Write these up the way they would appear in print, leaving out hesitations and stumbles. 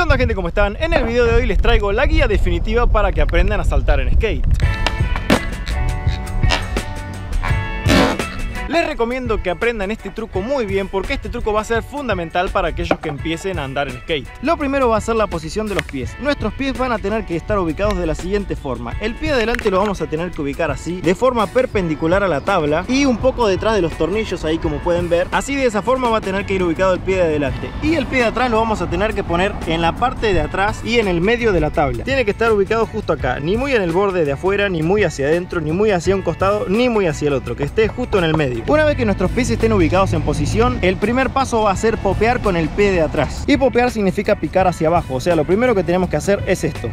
¿Qué onda, gente? ¿Cómo están? En el video de hoy les traigo la guía definitiva para que aprendan a saltar en skate. Les recomiendo que aprendan este truco muy bien porque este truco va a ser fundamental para aquellos que empiecen a andar en skate. Lo primero va a ser la posición de los pies. Nuestros pies van a tener que estar ubicados de la siguiente forma. El pie de adelante lo vamos a tener que ubicar así, de forma perpendicular a la tabla y un poco detrás de los tornillos ahí, como pueden ver. Así, de esa forma va a tener que ir ubicado el pie de adelante. Y el pie de atrás lo vamos a tener que poner en la parte de atrás y en el medio de la tabla. Tiene que estar ubicado justo acá, ni muy en el borde de afuera, ni muy hacia adentro, ni muy hacia un costado, ni muy hacia el otro, que esté justo en el medio. Una vez que nuestros pies estén ubicados en posición, el primer paso va a ser popear con el pie de atrás. Y popear significa picar hacia abajo, o sea, lo primero que tenemos que hacer es esto.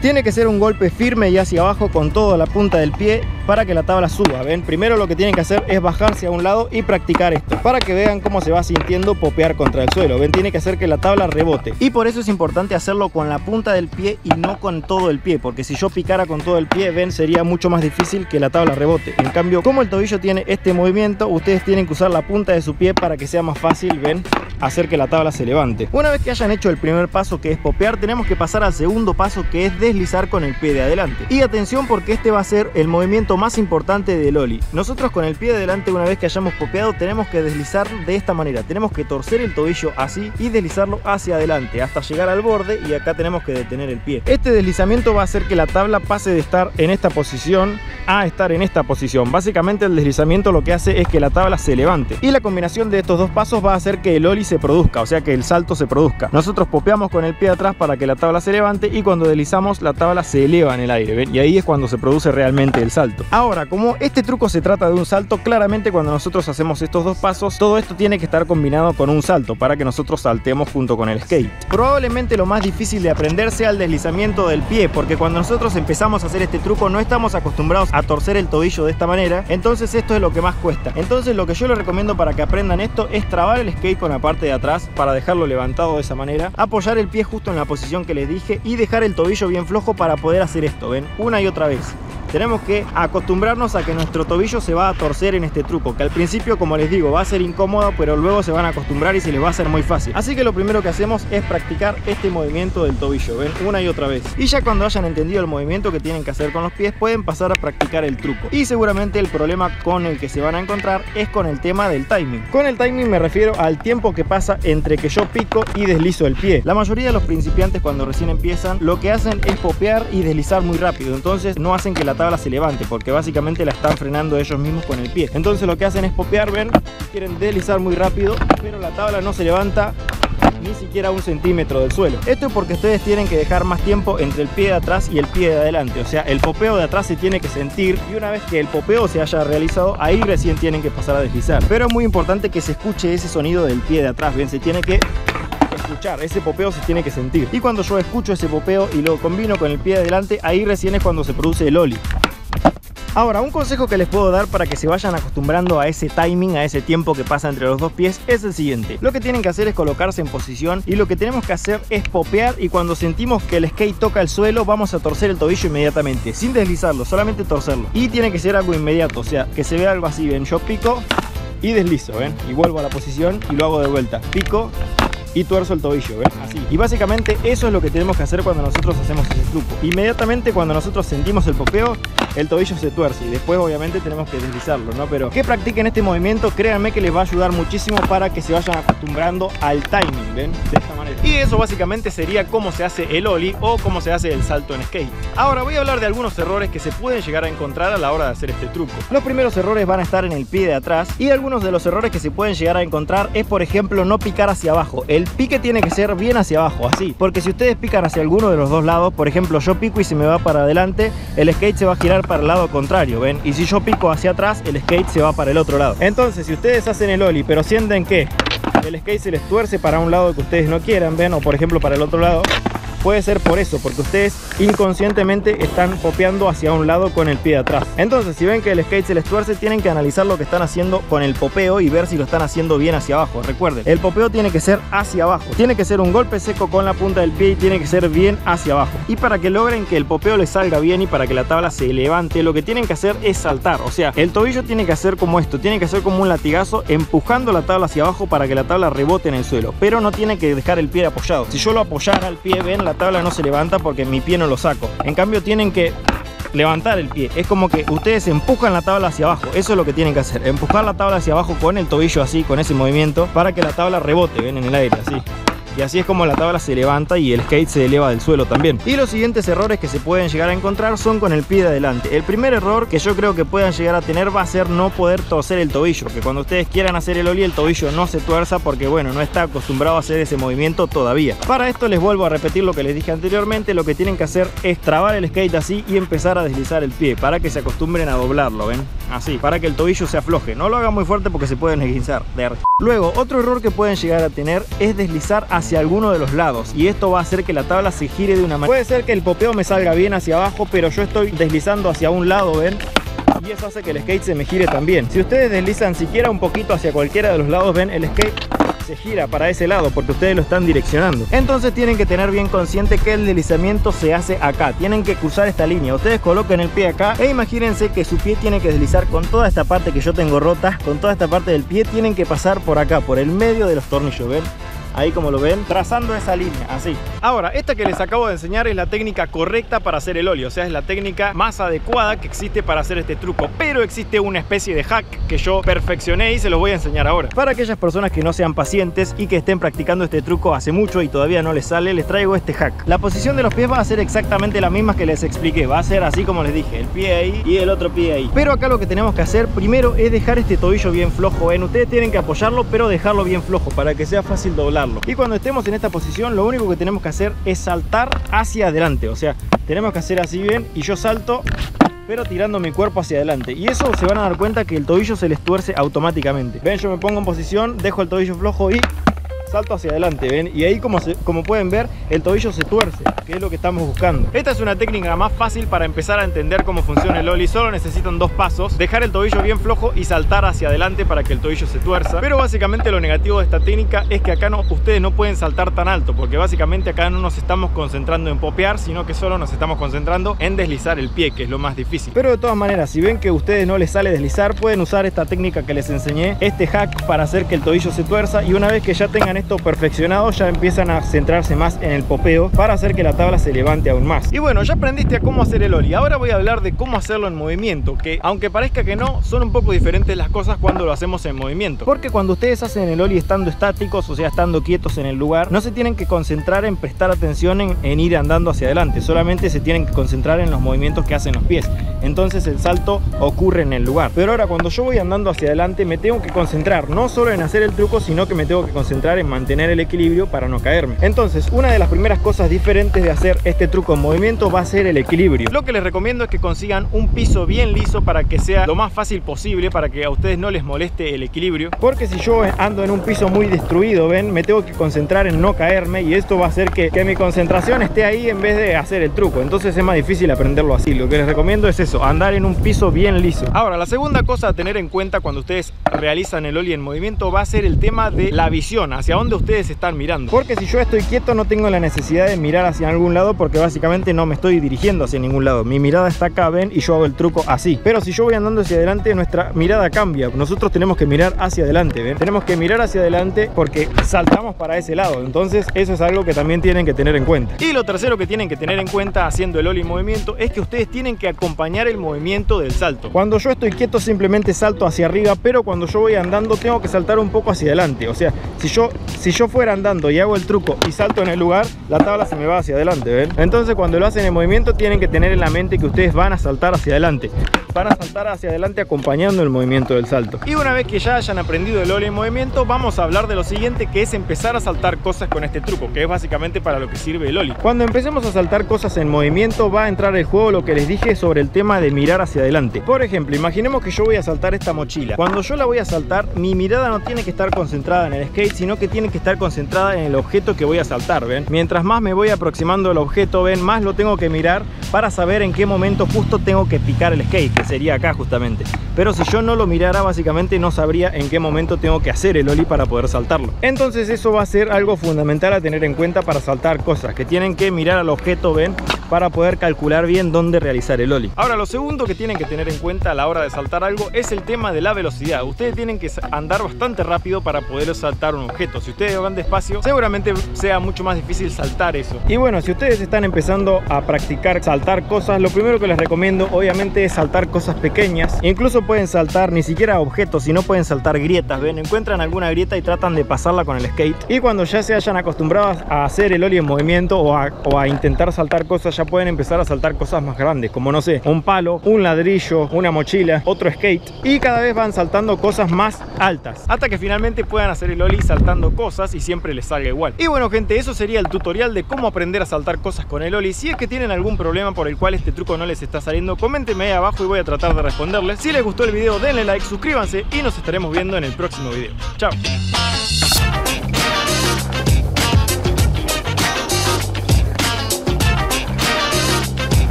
Tiene que ser un golpe firme y hacia abajo con toda la punta del pie para que la tabla suba. ¿Ven? Primero lo que tienen que hacer es bajarse a un lado y practicar esto, para que vean cómo se va sintiendo popear contra el suelo. ¿Ven? Tiene que hacer que la tabla rebote. Y por eso es importante hacerlo con la punta del pie y no con todo el pie, porque si yo picara con todo el pie, ven, sería mucho más difícil que la tabla rebote. En cambio, como el tobillo tiene este movimiento, ustedes tienen que usar la punta de su pie para que sea más fácil, ven, hacer que la tabla se levante. Una vez que hayan hecho el primer paso, que es popear, tenemos que pasar al segundo paso, que es deslizar con el pie de adelante. Y atención, porque este va a ser el movimiento más importante del ollie. Nosotros con el pie de adelante, una vez que hayamos popeado, tenemos que deslizar de esta manera. Tenemos que torcer el tobillo así y deslizarlo hacia adelante hasta llegar al borde, y acá tenemos que detener el pie. Este deslizamiento va a hacer que la tabla pase de estar en esta posición a estar en esta posición. Básicamente el deslizamiento lo que hace es que la tabla se levante, y la combinación de estos dos pasos va a hacer que el ollie se produzca, o sea, que el salto se produzca. Nosotros popeamos con el pie de atrás para que la tabla se levante, y cuando deslizamos la tabla se eleva en el aire, ¿ven? Y ahí es cuando se produce realmente el salto. Ahora, como este truco se trata de un salto, claramente cuando nosotros hacemos estos dos pasos, todo esto tiene que estar combinado con un salto para que nosotros saltemos junto con el skate. Probablemente lo más difícil de aprender sea el deslizamiento del pie, porque cuando nosotros empezamos a hacer este truco no estamos acostumbrados a torcer el tobillo de esta manera, entonces esto es lo que más cuesta. Entonces lo que yo les recomiendo para que aprendan esto es trabar el skate con la parte de atrás para dejarlo levantado de esa manera, apoyar el pie justo en la posición que les dije y dejar el tobillo bien flojo para poder hacer esto, ¿ven? Una y otra vez. Tenemos que acostumbrarnos a que nuestro tobillo se va a torcer en este truco, que al principio, como les digo, va a ser incómodo, pero luego se van a acostumbrar y se les va a hacer muy fácil. Así que lo primero que hacemos es practicar este movimiento del tobillo, ¿ven? Una y otra vez. Y ya cuando hayan entendido el movimiento que tienen que hacer con los pies, pueden pasar a practicar el truco. Y seguramente el problema con el que se van a encontrar es con el tema del timing. Con el timing me refiero al tiempo que pasa entre que yo pico y deslizo el pie. La mayoría de los principiantes, cuando recién empiezan, lo que hacen es popear y deslizar muy rápido. Entonces no hacen que la tabla se levante, porque básicamente la están frenando ellos mismos con el pie. Entonces lo que hacen es popear, ven, quieren deslizar muy rápido, pero la tabla no se levanta ni siquiera un centímetro del suelo. Esto es porque ustedes tienen que dejar más tiempo entre el pie de atrás y el pie de adelante. O sea, el popeo de atrás se tiene que sentir, y una vez que el popeo se haya realizado, ahí recién tienen que pasar a deslizar. Pero es muy importante que se escuche ese sonido del pie de atrás, ven, se tiene que escuchar, ese popeo se tiene que sentir. Y cuando yo escucho ese popeo y lo combino con el pie de adelante, ahí recién es cuando se produce el ollie. Ahora, un consejo que les puedo dar para que se vayan acostumbrando a ese timing, a ese tiempo que pasa entre los dos pies, es el siguiente. Lo que tienen que hacer es colocarse en posición, y lo que tenemos que hacer es popear, y cuando sentimos que el skate toca el suelo, vamos a torcer el tobillo inmediatamente, sin deslizarlo, solamente torcerlo. Y tiene que ser algo inmediato, o sea, que se vea algo así, ven, yo pico y deslizo, ven, y vuelvo a la posición y lo hago de vuelta, pico y tuerzo el tobillo, ¿ven? Así. Y básicamente eso es lo que tenemos que hacer cuando nosotros hacemos ese truco. Inmediatamente cuando nosotros sentimos el popeo, el tobillo se tuerce, y después obviamente tenemos que deslizarlo, ¿no? Pero que practiquen este movimiento, créanme que les va a ayudar muchísimo para que se vayan acostumbrando al timing, ¿ven? De esta manera. Y eso básicamente sería cómo se hace el ollie o cómo se hace el salto en skate. Ahora voy a hablar de algunos errores que se pueden llegar a encontrar a la hora de hacer este truco. Los primeros errores van a estar en el pie de atrás, y algunos de los errores que se pueden llegar a encontrar es, por ejemplo, no picar hacia abajo. El pique tiene que ser bien hacia abajo, así, porque si ustedes pican hacia alguno de los dos lados, por ejemplo, yo pico y se me va para adelante, el skate se va a girar para el lado contrario, ¿ven? Y si yo pico hacia atrás, el skate se va para el otro lado. Entonces, si ustedes hacen el ollie, pero sienten que el skate se les tuerce para un lado que ustedes no quieran, ¿ven? O por ejemplo para el otro lado, puede ser por eso, porque ustedes inconscientemente están popeando hacia un lado con el pie de atrás. Entonces, si ven que el skate se les tuerce, tienen que analizar lo que están haciendo con el popeo y ver si lo están haciendo bien hacia abajo. Recuerden, el popeo tiene que ser hacia abajo, tiene que ser un golpe seco con la punta del pie y tiene que ser bien hacia abajo. Y para que logren que el popeo les salga bien y para que la tabla se levante, lo que tienen que hacer es saltar. O sea, el tobillo tiene que hacer como esto, tiene que hacer como un latigazo empujando la tabla hacia abajo para que la tabla rebote en el suelo, pero no tiene que dejar el pie apoyado. Si yo lo apoyara al pie, ven, la tabla no se levanta porque mi pie no lo saco. En cambio tienen que levantar el pie, es como que ustedes empujan la tabla hacia abajo. Eso es lo que tienen que hacer, empujar la tabla hacia abajo con el tobillo así, con ese movimiento, para que la tabla rebote, ven, en el aire, así. Y así es como la tabla se levanta y el skate se eleva del suelo también. Y los siguientes errores que se pueden llegar a encontrar son con el pie de adelante. El primer error que yo creo que puedan llegar a tener va a ser no poder torcer el tobillo, que cuando ustedes quieran hacer el ollie el tobillo no se tuerza porque bueno, no está acostumbrado a hacer ese movimiento todavía. Para esto les vuelvo a repetir lo que les dije anteriormente. Lo que tienen que hacer es trabar el skate así y empezar a deslizar el pie para que se acostumbren a doblarlo, ven, así, para que el tobillo se afloje. No lo hagan muy fuerte porque se pueden esguinzar. Luego, otro error que pueden llegar a tener es deslizar hacia alguno de los lados, y esto va a hacer que la tabla se gire de una manera. Puede ser que el popeo me salga bien hacia abajo, pero yo estoy deslizando hacia un lado, ven, y eso hace que el skate se me gire también. Si ustedes deslizan siquiera un poquito hacia cualquiera de los lados, ven, el skate se gira para ese lado porque ustedes lo están direccionando. Entonces tienen que tener bien consciente que el deslizamiento se hace acá. Tienen que cruzar esta línea. Ustedes coloquen el pie acá e imagínense que su pie tiene que deslizar con toda esta parte que yo tengo rota, con toda esta parte del pie tienen que pasar por acá, por el medio de los tornillos, ven. Ahí como lo ven, trazando esa línea, así. Ahora, esta que les acabo de enseñar es la técnica correcta para hacer el ollie. O sea, es la técnica más adecuada que existe para hacer este truco. Pero existe una especie de hack que yo perfeccioné y se los voy a enseñar ahora. Para aquellas personas que no sean pacientes y que estén practicando este truco hace mucho y todavía no les sale, les traigo este hack. La posición de los pies va a ser exactamente la misma que les expliqué. Va a ser así como les dije, el pie ahí y el otro pie ahí. Pero acá lo que tenemos que hacer primero es dejar este tobillo bien flojo. ¿Ven? Ustedes tienen que apoyarlo, pero dejarlo bien flojo para que sea fácil doblarlo. Y cuando estemos en esta posición, lo único que tenemos que hacer es saltar hacia adelante. O sea, tenemos que hacer así, bien, y yo salto, pero tirando mi cuerpo hacia adelante. Y eso se van a dar cuenta que el tobillo se les tuerce automáticamente. Ven, yo me pongo en posición, dejo el tobillo flojo y salto hacia adelante, ven, y ahí como pueden ver, el tobillo se tuerce, que es lo que estamos buscando. Esta es una técnica más fácil para empezar a entender cómo funciona el ollie. Solo necesitan dos pasos: dejar el tobillo bien flojo y saltar hacia adelante para que el tobillo se tuerza. Pero básicamente lo negativo de esta técnica es que acá ustedes no pueden saltar tan alto, porque básicamente acá no nos estamos concentrando en popear, sino que solo nos estamos concentrando en deslizar el pie, que es lo más difícil. Pero de todas maneras, si ven que a ustedes no les sale deslizar, pueden usar esta técnica que les enseñé, este hack, para hacer que el tobillo se tuerza. Y una vez que ya tengan esto perfeccionado, ya empiezan a centrarse más en el popeo para hacer que la tabla se levante aún más. Y bueno, ya aprendiste a cómo hacer el ollie. Ahora voy a hablar de cómo hacerlo en movimiento, que aunque parezca que no, son un poco diferentes las cosas cuando lo hacemos en movimiento. Porque cuando ustedes hacen el ollie estando estáticos, o sea, estando quietos en el lugar, no se tienen que concentrar en prestar atención en ir andando hacia adelante, solamente se tienen que concentrar en los movimientos que hacen los pies. Entonces el salto ocurre en el lugar. Pero ahora cuando yo voy andando hacia adelante, me tengo que concentrar no solo en hacer el truco, sino que me tengo que concentrar en mantener el equilibrio para no caerme. Entonces, una de las primeras cosas diferentes de hacer este truco en movimiento va a ser el equilibrio. Lo que les recomiendo es que consigan un piso bien liso para que sea lo más fácil posible, para que a ustedes no les moleste el equilibrio. Porque si yo ando en un piso muy destruido, ven, me tengo que concentrar en no caerme, y esto va a hacer que mi concentración esté ahí en vez de hacer el truco. Entonces es más difícil aprenderlo así. Lo que les recomiendo es eso, andar en un piso bien liso. Ahora, la segunda cosa a tener en cuenta cuando ustedes realizan el ollie en movimiento va a ser el tema de la visión, hacia dónde ustedes están mirando. Porque si yo estoy quieto no tengo la necesidad de mirar hacia algún lado, porque básicamente no me estoy dirigiendo hacia ningún lado. Mi mirada está acá, ven, y yo hago el truco así. Pero si yo voy andando hacia adelante, nuestra mirada cambia. Nosotros tenemos que mirar hacia adelante, ven. Tenemos que mirar hacia adelante porque saltamos para ese lado. Entonces eso es algo que también tienen que tener en cuenta. Y lo tercero que tienen que tener en cuenta haciendo el ollie en movimiento es que ustedes tienen que acompañar el movimiento del salto. Cuando yo estoy quieto simplemente salto hacia arriba, pero cuando yo voy andando tengo que saltar un poco hacia adelante. O sea, si yo fuera andando y hago el truco y salto en el lugar, la tabla se me va hacia adelante, ¿ven? Entonces cuando lo hacen en movimiento tienen que tener en la mente que ustedes van a saltar hacia adelante. van a saltar hacia adelante acompañando el movimiento del salto. Y una vez que ya hayan aprendido el ollie en movimiento, vamos a hablar de lo siguiente, que es empezar a saltar cosas con este truco, que es básicamente para lo que sirve el ollie. Cuando empecemos a saltar cosas en movimiento, va a entrar en juego lo que les dije sobre el tema de mirar hacia adelante. Por ejemplo, imaginemos que yo voy a saltar esta mochila. Cuando yo la voy a saltar, mi mirada no tiene que estar concentrada en el skate, sino que tiene que estar concentrada en el objeto que voy a saltar, ¿ven? Mientras más me voy aproximando al objeto, ¿ven? Más lo tengo que mirar para saber en qué momento justo tengo que picar el skate, que sería acá justamente. Pero si yo no lo mirara, básicamente no sabría en qué momento tengo que hacer el ollie para poder saltarlo. Entonces eso va a ser algo fundamental a tener en cuenta para saltar cosas, que tienen que mirar al objeto, ¿ven? Para poder calcular bien dónde realizar el ollie. Ahora, lo segundo que tienen que tener en cuenta a la hora de saltar algo es el tema de la velocidad. Ustedes tienen que andar bastante rápido para poder saltar un objeto. Si ustedes van despacio, seguramente sea mucho más difícil saltar eso. Y bueno, si ustedes están empezando a practicar saltar cosas, lo primero que les recomiendo obviamente es saltar cosas pequeñas. Incluso pueden saltar ni siquiera objetos, sino pueden saltar grietas, ¿ven? Encuentran alguna grieta y tratan de pasarla con el skate. Y cuando ya se hayan acostumbrado a hacer el ollie en movimiento o a intentar saltar cosas, ya pueden empezar a saltar cosas más grandes, como no sé, un palo, un ladrillo, una mochila, otro skate, y cada vez van saltando cosas más altas hasta que finalmente puedan hacer el ollie saltando cosas y siempre les salga igual. Y bueno, gente, eso sería el tutorial de cómo aprender a saltar cosas con el ollie. Si es que tienen algún problema por el cual este truco no les está saliendo, coméntenme ahí abajo y voy a tratar de responderles. Si les gustó el video, denle like, suscríbanse y nos estaremos viendo en el próximo video. Chao.